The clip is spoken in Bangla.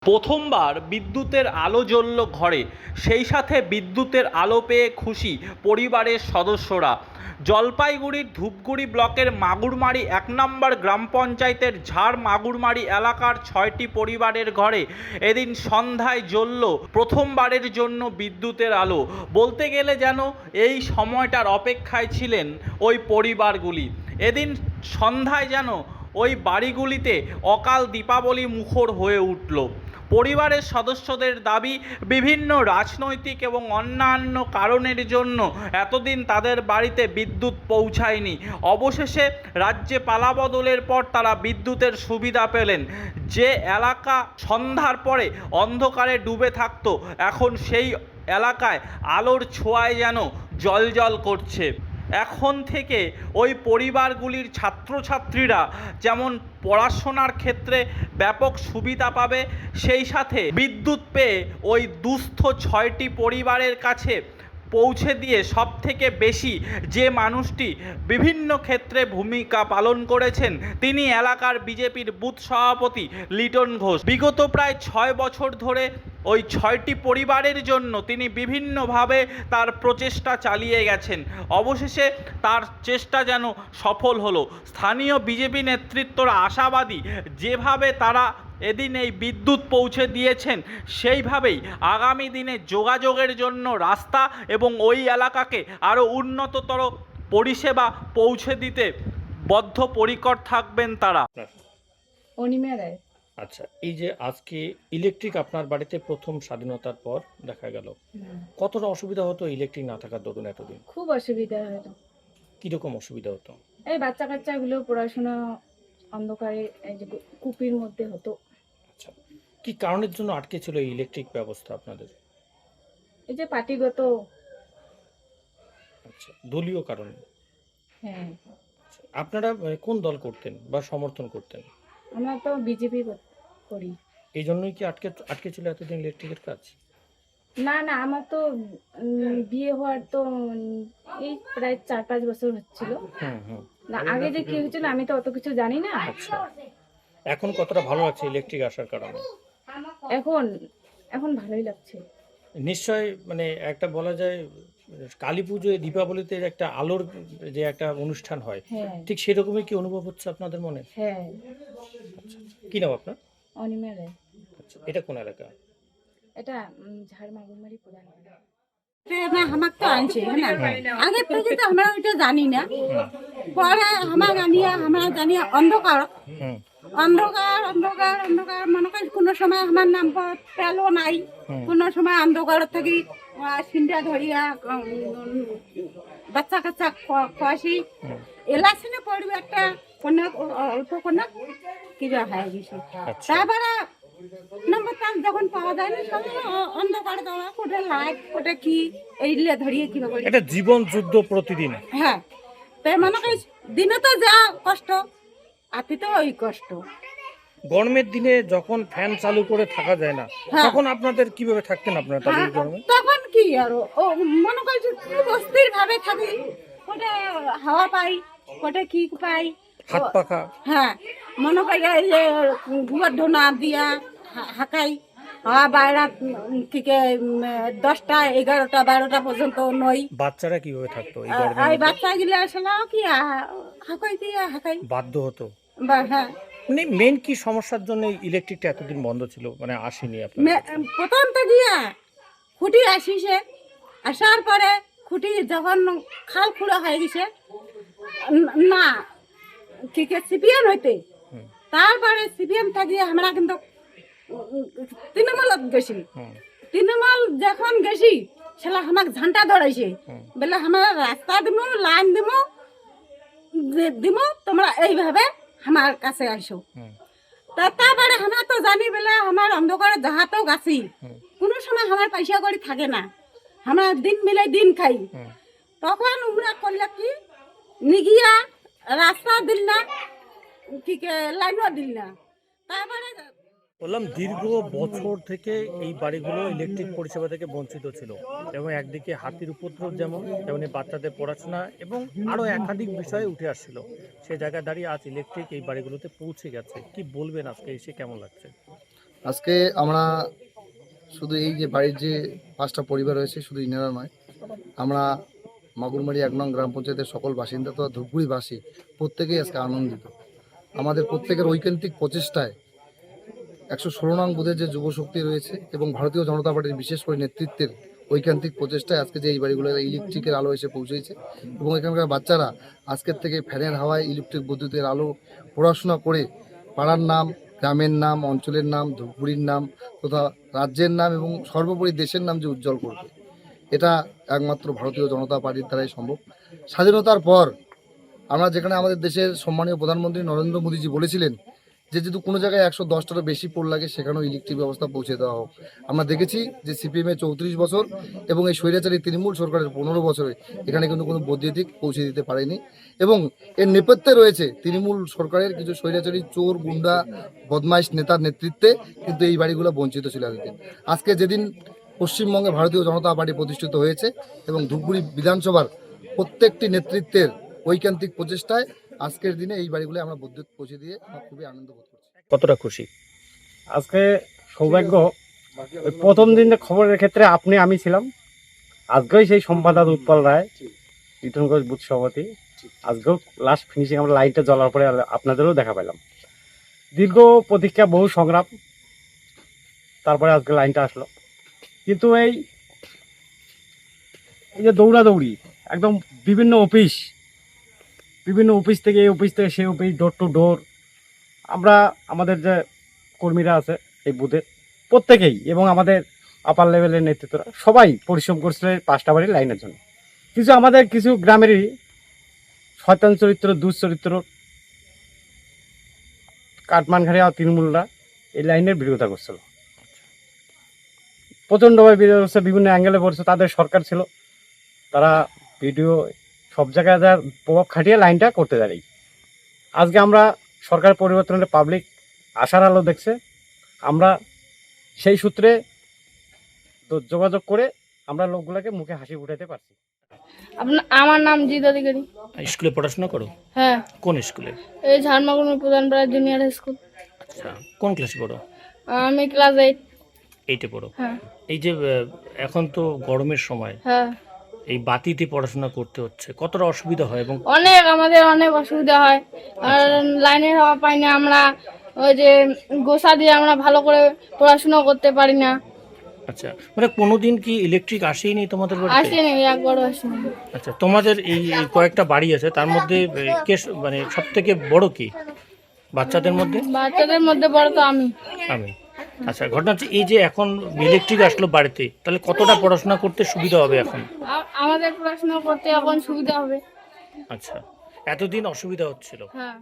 প্রথমবার বিদ্যুতের আলো জ্বলল ঘরে, সেই সাথে বিদ্যুতের আলো পেয়ে খুশি পরিবারের সদস্যরা। জলপাইগুড়ির ধূপগুড়ি ব্লকের মাগুরমারি ১ নম্বর গ্রাম পঞ্চায়েতের ঝাড় মাগুরমারি এলাকার ৬টি পরিবারের ঘরে এদিন সন্ধ্যায় জ্বলল প্রথমবারের জন্য বিদ্যুতের আলো। বলতে গেলে যেন এই সময়টার অপেক্ষায় ছিলেন ওই পরিবারগুলি। এদিন সন্ধ্যায় যেন ওই বাড়িগুলিতে অকাল দীপাবলি মুখর হয়ে উঠল। পরিবারের সদস্যদের দাবি, বিভিন্ন রাজনৈতিক এবং অন্যান্য কারণের জন্য এতদিন তাদের বাড়িতে বিদ্যুৎ পৌঁছায়নি। অবশেষে রাজ্যে পালাবদলের পর তারা বিদ্যুতের সুবিধা পেলেন। যে এলাকা সন্ধ্যার পরে অন্ধকারে ডুবে থাকতো, এখন সেই এলাকায় আলোর ছোঁয়ায় যেন জ্বলজ্বল করছে। এখন থেকে ওই পরিবারগুলির ছাত্রছাত্রীরা যেমন পড়াশোনার ক্ষেত্রে ব্যাপক সুবিধা পাবে, সেই সাথে বিদ্যুৎ পেয়ে ওই দুস্থ ৬টি পরিবারের কাছে পৌঁছে দিয়ে সবথেকে বেশি যে মানুষটি বিভিন্ন ক্ষেত্রে ভূমিকা পালন করেছেন, তিনি এলাকার বিজেপির বুথ সভাপতি লিটন ঘোষ। বিগত প্রায় ৬ বছর ধরে ওই ৬টি পরিবারের জন্য তিনি বিভিন্নভাবে তার প্রচেষ্টা চালিয়ে গেছেন। অবশেষে তার চেষ্টা যেন সফল হলো। স্থানীয় বিজেপি নেতৃত্বরা আশাবাদী, যেভাবে তারা এদিন এই বিদ্যুৎ পৌঁছে দিয়েছেন, সেইভাবেই আগামী দিনে যোগাযোগের জন্য রাস্তা এবং ওই এলাকাকে আরও উন্নততর পরিষেবা পৌঁছে দিতে বদ্ধপরিকর থাকবেন তারা। অনিমা রায়। আচ্ছা, এই যে আজকে ইলেকট্রিক আপনার বাড়িতে প্রথম স্বাধীনতার পর দেখা গেল, কতটা অসুবিধা হতো ইলেকট্রিক না থাকার দরুন এতদিন? খুব অসুবিধা হতো। কিরকম অসুবিধা হতো? এই বাচ্চা কাচ্চাগুলো পড়াশোনা অন্ধকারে এই যে কুপির মধ্যে হতো। আচ্ছা, কি কারণের জন্য আটকে ছিল এই ইলেকট্রিক ব্যবস্থা আপনাদের? এই যে পার্টিগত। আচ্ছা, দলীয় কারণে। হ্যাঁ, আচ্ছা, আপনারা কোন দল করতেন বা সমর্থন করতেন? আমরা তো বিজেপি করি। এই জন্যই কি আটকে ছিল এতদিন ইলেকট্রিকের কাজ? না না, আমার তো বিয়ে হওয়ার তো এই প্রায় ৪-৫ বছর হচ্ছিল। না, আগে যে কি হয়েছিল আমি তো অত কিছু জানি না। আচ্ছা, এখন কতটা ভালো লাগছে ইলেকট্রিক আসার কারণে? এখন এখন ভালোই লাগছে। নিশ্চয়, মানে একটা বলা যায় কালী পুজোয় দীপাবলিতে একটা আলোর যে একটা অনুষ্ঠান হয়, হ্যাঁ ঠিক সেরকমই কি অনুভব হচ্ছে আপনাদের মনে? হ্যাঁ। আচ্ছা, কি নাম আপনার? অনিমা রায়। আচ্ছা, এটা কোন এলাকা? এটা ঝাড় মাগুরমারি প্রধান। আমাকে তো আনছে আগে থেকে তো আমরা ওইটা জানি না, পরে আমার জানিয়া অন্ধকার অন্ধকার অন্ধকার অন্ধকার মনে করি কোনো সময় আমার নাম পেলো নাই, কোনো সময় অন্ধকার থেকে সিনটা ধরিয়া বাচ্চা কাচ্চা খাওয়াছি এলাচিনে পড়বে একটা কন্যা, অল্প কন্যা কিবা হয়ে গেছে। তারপরে নম্বর তার যখন পাওয়া যায় না, সব অন্ধকার দেওয়া, কোটে লাইট কোটে কি এইগুলো ধরিয়ে কিভাবে এটা জীবন যুদ্ধ প্রতিদিন। হ্যাঁ, তাই মনে করি দিনে তো যা কষ্ট, আতি তো ওই কষ্ট। গরমের দিনে যখন ফ্যান চালু করে থাকা যায় না, তখন আপনাদের কিভাবে থাকতেন আপনারা তাদের গরমে? তখন কি আর ও মনে করি অস্থির ভাবে থাকি, কোটে হাওয়া পাই কোটে কি পাই, হাত পাখা। হ্যাঁ, মনে করি এই যে গুয়ার ঢোনা দিয়া হাঁকাই হাওয়া বাইরা থেকে 10টা 11টা 12টা পর্যন্ত নই। বাচ্চারা কিভাবে থাকতো এই গরমে? এই বাচ্চা গিলা আসলে কি হাঁকাই দিয়ে হাঁকাই বাধ্য হতো। হ্যাঁ, মানে মেন কি সমস্যার জন্য ইলেকট্রিকটা এতদিন বন্ধ ছিল, মানে আসেনি আপনার? প্রথম তো দিয়া খুঁটি আসিছে, আসার পরে খুঁটি যখন খাল খুঁড়া হয়ে গেছে না ঠিক আছে সিপিএম হইতে, তারপরে সিপিএম থাকিয়ে আমরা কিন্তু তৃণমূলত গেছি। তৃণমূল যখন গেছি সেটা আমাকে ঝান্টা ধরাইছে, বলে আমরা রাস্তা দিমু লাইন দিমু তোমরা এইভাবে আমার কাছে আসো। তারপরে আমরা তো জানি বলে আমার অন্ধকারে যাহাতেও গাছি, কোনো সময় আমার পয়সা করি থাকে না, আমরা দিন মিলে দিন খাই। তখন আমরা করলে কি নিগিয়া রাস্তা দিল না, ঠিক লাইনও দিল না। তারপরে বললাম দীর্ঘ বছর থেকে এই বাড়িগুলো ইলেকট্রিক পরিষেবা থেকে বঞ্চিত ছিল, এবং একদিকে হাতির উপদ্রব যেমন তেমনি বাচ্চাদের পড়াশোনা এবং আরও একাধিক বিষয়ে উঠে আসছিল। সে জায়গায় দাঁড়িয়ে আজ ইলেকট্রিক এই বাড়িগুলোতে পৌঁছে গেছে। কি বলবেন আজকে এসে কেমন লাগছে? আজকে আমরা শুধু এই যে বাড়ির যে 5টা পরিবার রয়েছে, শুধু ইনারা নয়, আমরা মাগুরমারি 1 নং গ্রাম পঞ্চায়েতের সকল বাসিন্দা তো ধূপগুড়িবাসী প্রত্যেকেই আজকে আনন্দিত। আমাদের প্রত্যেকের ঐকান্তিক প্রচেষ্টায় 116 নং বুথের যে যুবশক্তি রয়েছে এবং ভারতীয় জনতা পার্টির বিশেষ করে নেতৃত্বের ঐকান্তিক প্রচেষ্টায় আজকে যে এই বাড়িগুলো ইলেকট্রিকের আলো এসে পৌঁছেছে এবং এখানকার বাচ্চারা আজকের থেকে ফ্যানের হাওয়ায় ইলেকট্রিক বৈদ্যুতের আলো পড়াশোনা করে পাড়ার নাম, গ্রামের নাম, অঞ্চলের নাম, ধূপগুড়ির নাম তথা রাজ্যের নাম এবং সর্বোপরি দেশের নাম যে উজ্জ্বল করবে, এটা একমাত্র ভারতীয় জনতা পার্টির দ্বারাই সম্ভব। স্বাধীনতার পর আমরা যেখানে আমাদের দেশের সম্মানীয় প্রধানমন্ত্রী নরেন্দ্র মোদীজি বলেছিলেন যে যদি কোনো জায়গায় 110টারও বেশি পোল লাগে সেখানেও ইলেকট্রিক ব্যবস্থা পৌঁছে দেওয়া হোক, আমরা দেখেছি যে সিপিএমের 34 বছর এবং এই স্বৈরাচারী তৃণমূল সরকারের 15 বছরে এখানে কিন্তু কোনো বৈদ্যুতিক পৌঁছে দিতে পারেনি এবং এর নেপথ্যে রয়েছে তৃণমূল সরকারের কিছু স্বৈরাচারী চোর, গুন্ডা, বদমাইশ নেতার নেতৃত্বে কিন্তু এই বাড়িগুলো বঞ্চিত ছিল এতদিন। আজকে যেদিন পশ্চিমবঙ্গে ভারতীয় জনতা পার্টি প্রতিষ্ঠিত হয়েছে এবং ধূপগুড়ি বিধানসভার প্রত্যেকটি নেতৃত্বের ঐকান্তিক প্রচেষ্টায় আজকের দিনে এই বাড়িগুলো আমরা বিদ্যুৎ পৌঁছে দিয়ে আমরা খুবই আনন্দ বোধ করছি। কতটা খুশি? আজকে সৌভাগ্য, ওই প্রথম দিন খবরের ক্ষেত্রে আমি ছিলাম, আজকেই সেই সম্পাদক উৎপল রায়, ইটনগঞ্জ বুথ সভাপতি, আজকেও লাস্ট ফিনিশিং আমরা লাইটটা জ্বলার পরে আপনাদেরও দেখা পেলাম। দীর্ঘ প্রতীক্ষা, বহু সংগ্রাম, তারপরে আজকে লাইনটা আসলো। কিন্তু এই যে দৌড়াদৌড়ি, একদম বিভিন্ন অফিস থেকে এই অফিস থেকে সেই অফিস, ডোর টু ডোর, আমরা আমাদের যে কর্মীরা আছে এই বুথের প্রত্যেকেই এবং আমাদের আপার লেভেলের নেতৃত্বরা সবাই পরিশ্রম করছিল 5টা বাড়ির লাইনের জন্য। কিছু আমাদের কিছু গ্রামেরই শয়তান চরিত্র, দুশ্চরিত্র, কাটমানঘাড়িয়া তৃণমূলরা এই লাইনের বিরোধিতা করছিল, প্রচণ্ডভাবে বিরোধিতা করছে, বিভিন্ন অ্যাঙ্গেলে পড়ছে। তাদের সরকার ছিল, তারা ভিডিও সব জায়গায় যার প্রভাব খাটিয়ে লাইনটা করতে দাঁড়াই। আজকে আমরা সরকার পরিবর্তনের পাবলিক আশার আলো দেখছে, আমরা সেই সূত্রে যোগাযোগ করে আমরা লোকগুলোকে মুখে হাসি ফুটাতে পারছি। আমার নাম জিৎ অধিকারী। স্কুলে পড়াশোনা করো? হ্যাঁ। কোন স্কুলে? এই ঝাড়মাগুড়ি প্রধানপাড়া জুনিয়র হাই স্কুল। আচ্ছা, কোন ক্লাসে পড়ো? আমি ক্লাস 8-এ পড়ো। হ্যাঁ। এই যে এখন তো গরমের সময়, হ্যাঁ, এই বাতিতে পড়াশোনা করতে হচ্ছে, কতটা অসুবিধা হয়? এবং আমাদের অনেক অসুবিধা হয়, আর লাইনের হওয়া পাই না, আমরা ওই যে গোসা দিয়ে আমরা ভালো করে পড়াশোনা করতে পারি না। আচ্ছা, মানে কোনোদিন কি ইলেকট্রিক আসেনি তোমাদের বাড়িতে? আসেনি, একবারও আসেনি। আচ্ছা, তোমাদের এই কয়েকটা বাড়ি আছে, তার মধ্যে কে মানে সব থেকে বড় কি বাচ্চাদের মধ্যে? বাচ্চাদের মধ্যে বড় তো আমি। আচ্ছা, ঘটনা হচ্ছে এই যে এখন ইলেকট্রিক আসলো বাড়িতে, তাহলে কতটা পড়াশোনা করতে সুবিধা হবে এখন? আমাদের পড়াশোনা করতে এখন সুবিধা হবে। আচ্ছা, এতদিন অসুবিধা হচ্ছিল। হ্যাঁ।